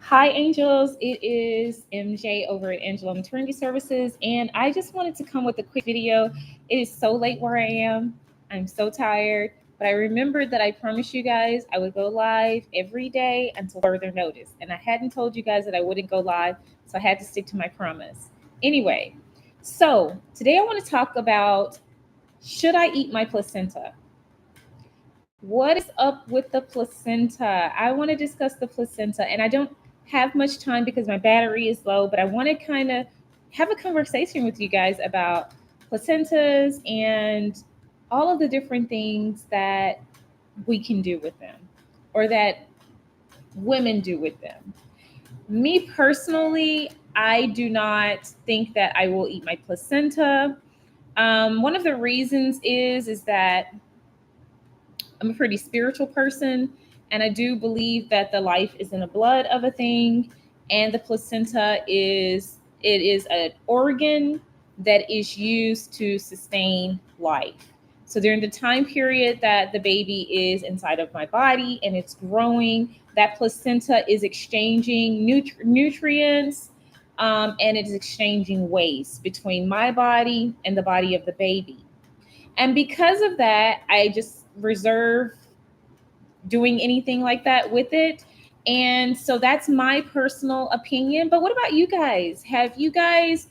Hi, angels. It is MJ over at Angelomaterntiyservices, and I just wanted to come with a quick video. It is so late where I am. I'm so tired, but I remembered that I promised you guys I would go live every day until further notice, and I hadn't told you guys that I wouldn't go live, so I had to stick to my promise. Anyway, so today I want to talk about, should I eat my placenta? What is up with the placenta? I want to discuss the placenta, and I don't have much time because my battery is low, but I want to kind of have a conversation with you guys about placentas and all of the different things that we can do with them or that women do with them. Me personally, I do not think that I will eat my placenta. One of the reasons is that I'm a pretty spiritual person, and I do believe that the life is in the blood of a thing, and the placenta is an organ that is used to sustain life. So during the time period that the baby is inside of my body and it's growing, that placenta is exchanging nutrients, and it is exchanging waste between my body and the body of the baby. And because of that, I just reserve doing anything like that with it. And so that's my personal opinion. But what about you guys? Have you guys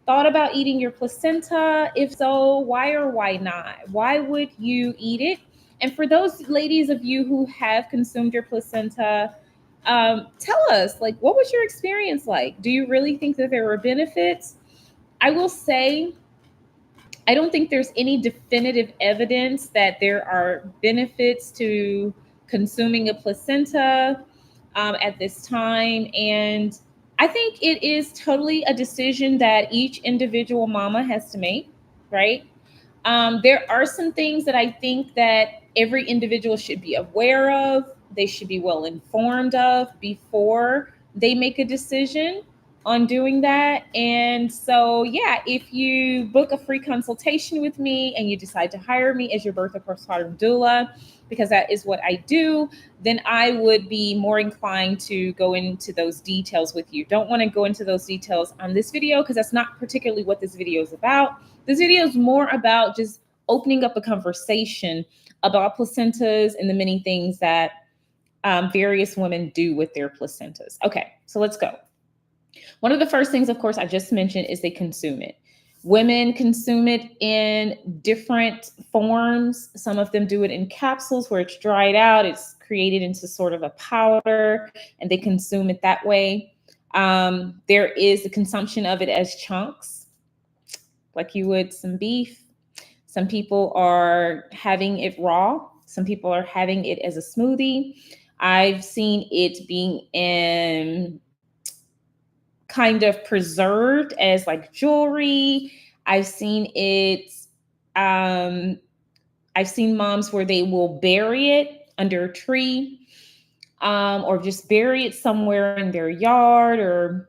thought about eating your placenta? If so, why or why not? Why would you eat it? And for those ladies of you who have consumed your placenta, tell us, like, what was your experience like? Do you really think that there were benefits? I will say, I don't think there's any definitive evidence that there are benefits to consuming a placenta at this time. And I think it is totally a decision that each individual mama has to make, right? There are some things that I think that every individual should be aware of, they should be well informed of before they make a decision on doing that. And so, yeah, if you book a free consultation with me and you decide to hire me as your birth or postpartum doula, because that is what I do, then I would be more inclined to go into those details with you. Don't want to go into those details on this video because that's not particularly what this video is about. This video is more about just opening up a conversation about placentas and the many things that various women do with their placentas. Okay, so let's go. One of the first things, of course, I just mentioned is they consume it. Women consume it in different forms. Some of them do it in capsules where it's dried out, it's created into sort of a powder, and they consume it that way. There is the consumption of it as chunks, like you would some beef. Some people are having it raw. Some people are having it as a smoothie. I've seen it being in kind of preserved as like jewelry. I've seen it, um, I've seen moms where they will bury it under a tree, or just bury it somewhere in their yard or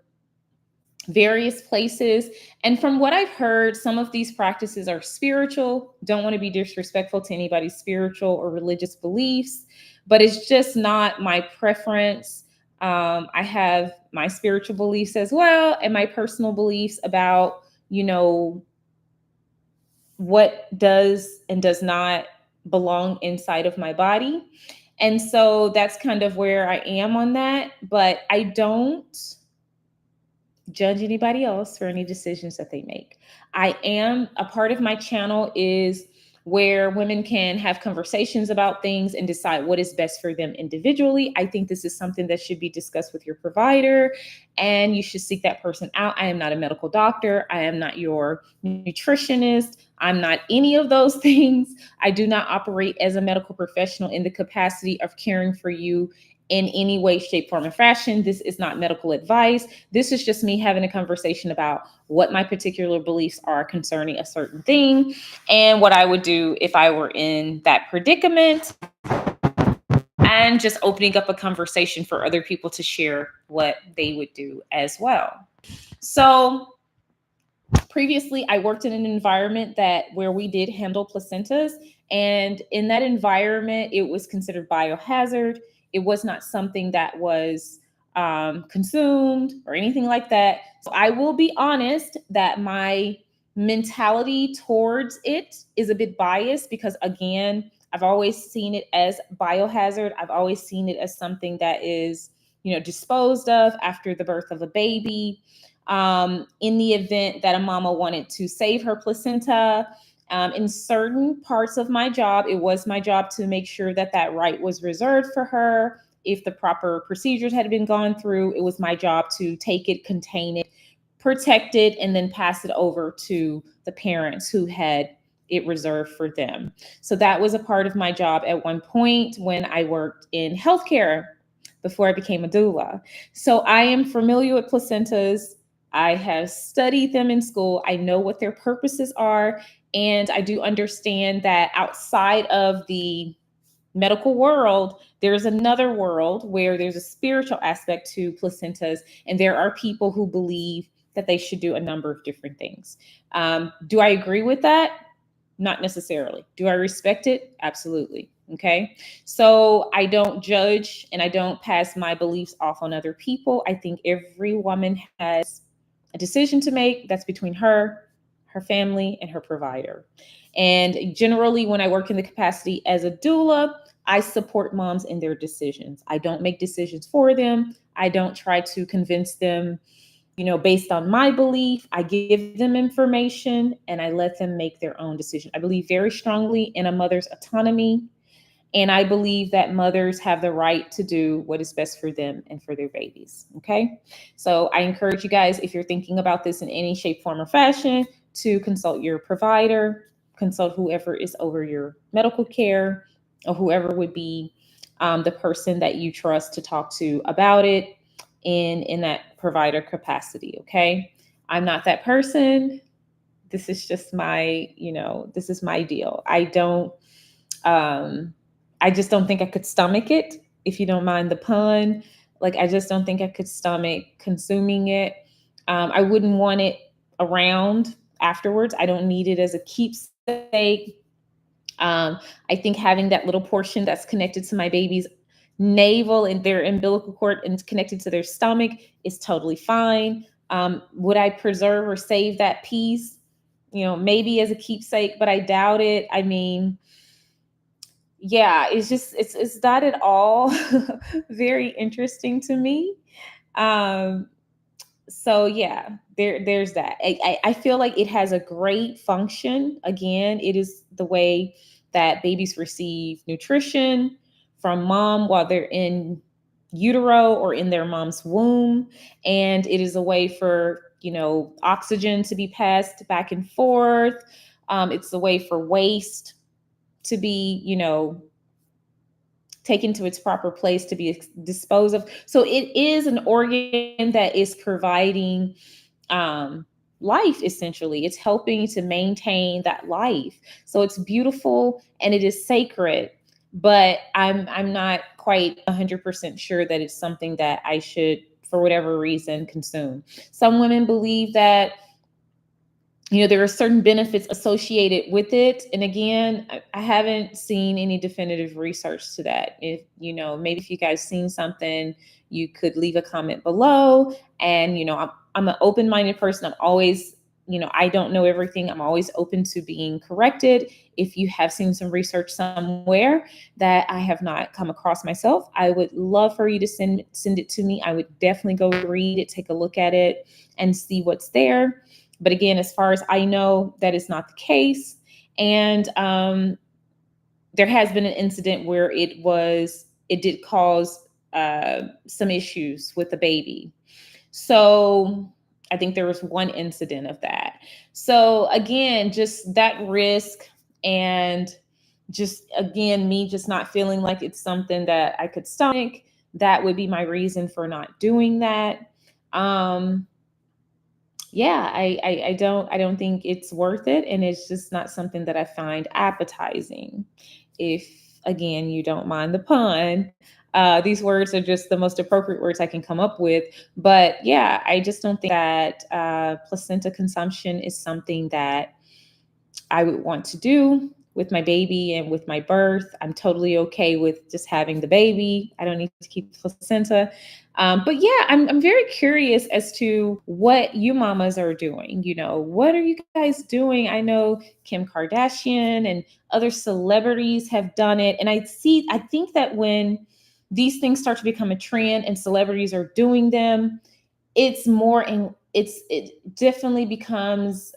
various places. And from what I've heard, some of these practices are spiritual. Don't want to be disrespectful to anybody's spiritual or religious beliefs, but it's just not my preference. I have my spiritual beliefs as well, and my personal beliefs about, what does and does not belong inside of my body. And so that's kind of where I am on that. But I don't judge anybody else for any decisions that they make. I am a part of my channel is where women can have conversations about things and decide what is best for them individually. I think this is something that should be discussed with your provider, and you should seek that person out. I am not a medical doctor. I am not your nutritionist. I'm not any of those things. I do not operate as a medical professional in the capacity of caring for you in any way, shape, form, or fashion. This is not medical advice. This is just me having a conversation about what my particular beliefs are concerning a certain thing and what I would do if I were in that predicament, and just opening up a conversation for other people to share what they would do as well. So previously, I worked in an environment where we did handle placentas, and in that environment, it was considered biohazard. It was not something that was consumed or anything like that. So I will be honest that my mentality towards it is a bit biased because, again, I've always seen it as biohazard. I've always seen it as something that is, disposed of after the birth of a baby. In the event that a mama wanted to save her placenta, in certain parts of my job, it was my job to make sure that that right was reserved for her. If the proper procedures had been gone through, it was my job to take it, contain it, protect it, and then pass it over to the parents who had it reserved for them. So that was a part of my job at one point when I worked in healthcare before I became a doula. So I am familiar with placentas. I have studied them in school. I know what their purposes are. And I do understand that outside of the medical world, there's another world where there's a spiritual aspect to placentas. And there are people who believe that they should do a number of different things. Do I agree with that? Not necessarily. Do I respect it? Absolutely. Okay. So I don't judge and I don't pass my beliefs off on other people. I think every woman has a decision to make that's between her, her family, and her provider. And generally, when I work in the capacity as a doula, I support moms in their decisions. I don't make decisions for them. I don't try to convince them, based on my belief. I give them information and I let them make their own decision. I believe very strongly in a mother's autonomy. And I believe that mothers have the right to do what is best for them and for their babies. Okay. So I encourage you guys, if you're thinking about this in any shape, form, or fashion, to consult your provider, consult whoever is over your medical care, or whoever would be the person that you trust to talk to about it in that provider capacity. Okay. I'm not that person. This is just my, this is my deal. I just don't think I could stomach it, if you don't mind the pun. Like, I just don't think I could stomach consuming it. I wouldn't want it around afterwards. I don't need it as a keepsake. I think having that little portion that's connected to my baby's navel and their umbilical cord and it's connected to their stomach is totally fine. Would I preserve or save that piece? Maybe as a keepsake, but I doubt it. I mean, yeah, it's not at all very interesting to me. Um, so yeah, there's that. I feel like it has a great function. Again, it is the way that babies receive nutrition from mom while they're in utero or in their mom's womb. And it is a way for, oxygen to be passed back and forth. It's a way for waste to be, taken to its proper place to be disposed of. So it is an organ that is providing life, essentially. It's helping to maintain that life. So it's beautiful and it is sacred, but I'm not quite 100% sure that it's something that I should, for whatever reason, consume. Some women believe that there are certain benefits associated with it. And again, I haven't seen any definitive research to that. If, maybe if you guys seen something, you could leave a comment below. And, I'm an open-minded person. I'm always, I don't know everything. I'm always open to being corrected. If you have seen some research somewhere that I have not come across myself, I would love for you to send it to me. I would definitely go read it, take a look at it, and see what's there. But again, as far as I know, that is not the case. And there has been an incident where it did cause some issues with the baby. So I think there was one incident of that. So again, just that risk and just, again, me just not feeling like it's something that I could stomach, that would be my reason for not doing that. Yeah, I don't think it's worth it. And it's just not something that I find appetizing. If, again, you don't mind the pun, these words are just the most appropriate words I can come up with. But yeah, I just don't think that placenta consumption is something that I would want to do. with my baby and with my birth. I'm totally okay with just having the baby. I don't need to keep placenta. But yeah, I'm very curious as to what you mamas are doing. What are you guys doing? I know Kim Kardashian and other celebrities have done it. And I think that when these things start to become a trend and celebrities are doing them, it definitely becomes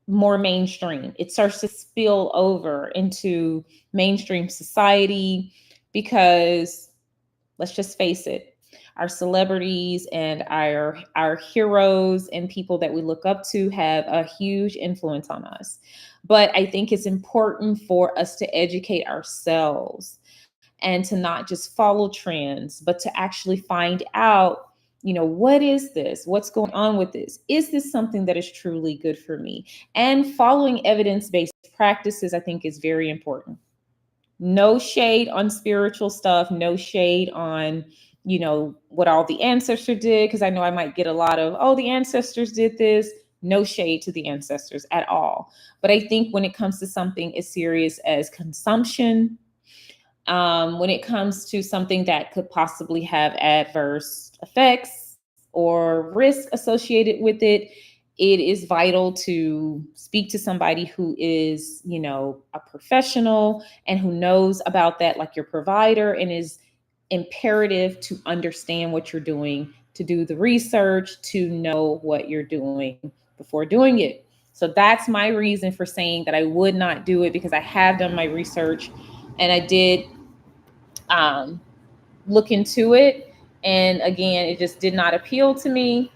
more mainstream. It starts to spill over into mainstream society because let's just face it, our celebrities and our heroes and people that we look up to have a huge influence on us. But I think it's important for us to educate ourselves and to not just follow trends, but to actually find out, what is this? What's going on with this? Is this something that is truly good for me? And following evidence-based practices, I think, is very important. No shade on spiritual stuff, no shade on, what all the ancestors did, because I know I might get a lot of, oh, the ancestors did this. No shade to the ancestors at all. But I think when it comes to something as serious as consumption, when it comes to something that could possibly have adverse effects or risk associated with it, it is vital to speak to somebody who is, a professional and who knows about that, like your provider, and is imperative to understand what you're doing, to do the research, to know what you're doing before doing it. So that's my reason for saying that I would not do it, because I have done my research and I did look into it. And again, it just did not appeal to me.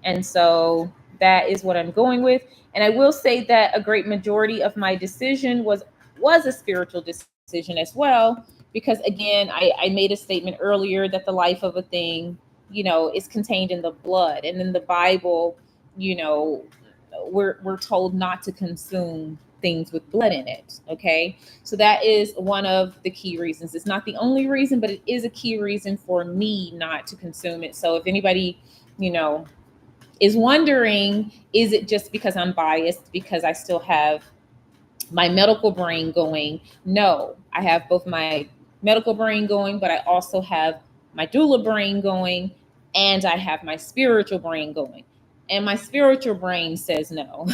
And so that is what I'm going with. And I will say that a great majority of my decision was a spiritual decision as well, because again, I made a statement earlier that the life of a thing, is contained in the blood. And in the Bible, you know, we're told not to consume things with blood in it. Okay. So that is one of the key reasons. It's not the only reason, but it is a key reason for me not to consume it. So if anybody, is wondering, is it just because I'm biased because I still have my medical brain going? No, I have both my medical brain going, but I also have my doula brain going, and I have my spiritual brain going. And my spiritual brain says no.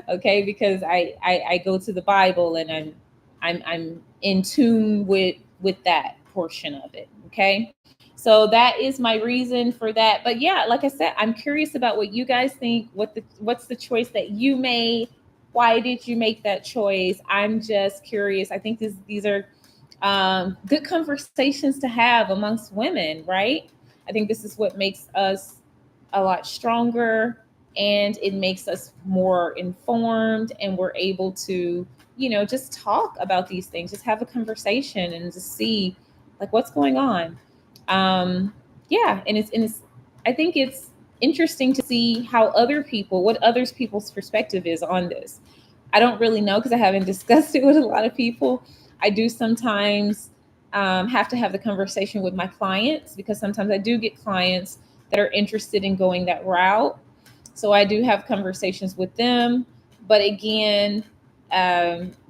Okay, because I go to the Bible and I'm in tune with that portion of it. Okay. So that is my reason for that. But yeah, like I said, I'm curious about what you guys think. What's the choice that you made? Why did you make that choice? I'm just curious. I think these are good conversations to have amongst women, right? I think this is what makes us a lot stronger, and it makes us more informed, and we're able to, just talk about these things, just have a conversation and just see like what's going on. Yeah, and it's I think it's interesting to see how what other people's perspective is on this. I don't really know because I haven't discussed it with a lot of people. I do sometimes have to have the conversation with my clients, because sometimes I do get clients that are interested in going that route. So I do have conversations with them. But again,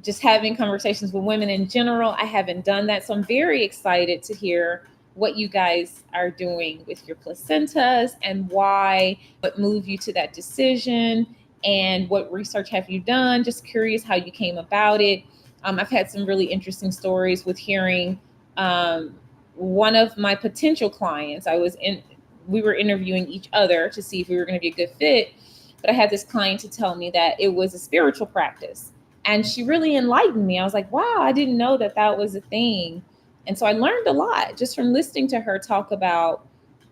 just having conversations with women in general, I haven't done that. So I'm very excited to hear what you guys are doing with your placentas and why, what moved you to that decision, and what research have you done. Just curious how you came about it. I've had some really interesting stories with hearing one of my potential clients. We were interviewing each other to see if we were going to be a good fit. But I had this client to tell me that it was a spiritual practice. And she really enlightened me. I was like, wow, I didn't know that that was a thing. And so I learned a lot just from listening to her talk about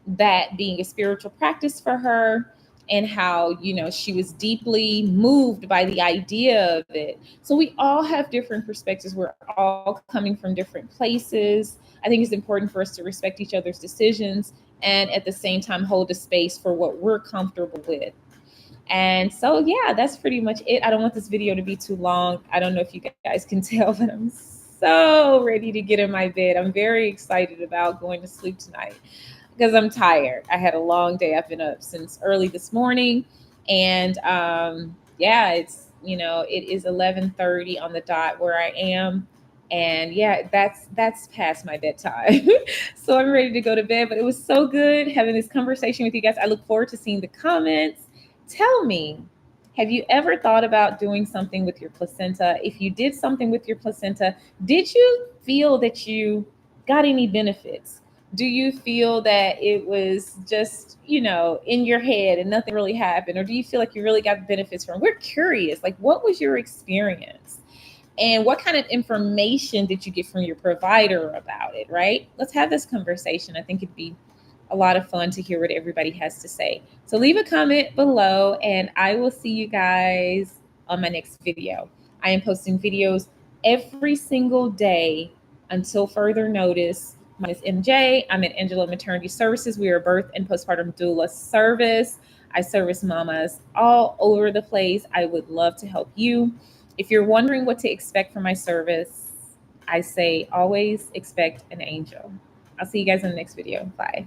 that being a spiritual practice for her, and how, she was deeply moved by the idea of it. So we all have different perspectives. We're all coming from different places. I think it's important for us to respect each other's decisions and at the same time hold a space for what we're comfortable with. And so, yeah, that's pretty much it. I don't want this video to be too long. I don't know if you guys can tell, but I'm so ready to get in my bed. I'm very excited about going to sleep tonight because I'm tired. I had a long day. I've been up since early this morning. And yeah, It is 11:30 on the dot where I am. And yeah, that's past my bedtime. So I'm ready to go to bed. But it was so good having this conversation with you guys. I look forward to seeing the comments. Tell me, have you ever thought about doing something with your placenta? If you did something with your placenta, did you feel that you got any benefits? Do you feel that it was just, in your head and nothing really happened? Or do you feel like you really got benefits from? We're curious. Like, what was your experience? And what kind of information did you get from your provider about it, right? Let's have this conversation. I think it'd be a lot of fun to hear what everybody has to say. So leave a comment below, and I will see you guys on my next video. I am posting videos every single day until further notice. My name is MJ. I'm at Angelo Maternity Services. We are a birth and postpartum doula service. I service mamas all over the place. I would love to help you. If you're wondering what to expect from my service, I say always expect an angel. I'll see you guys in the next video. Bye.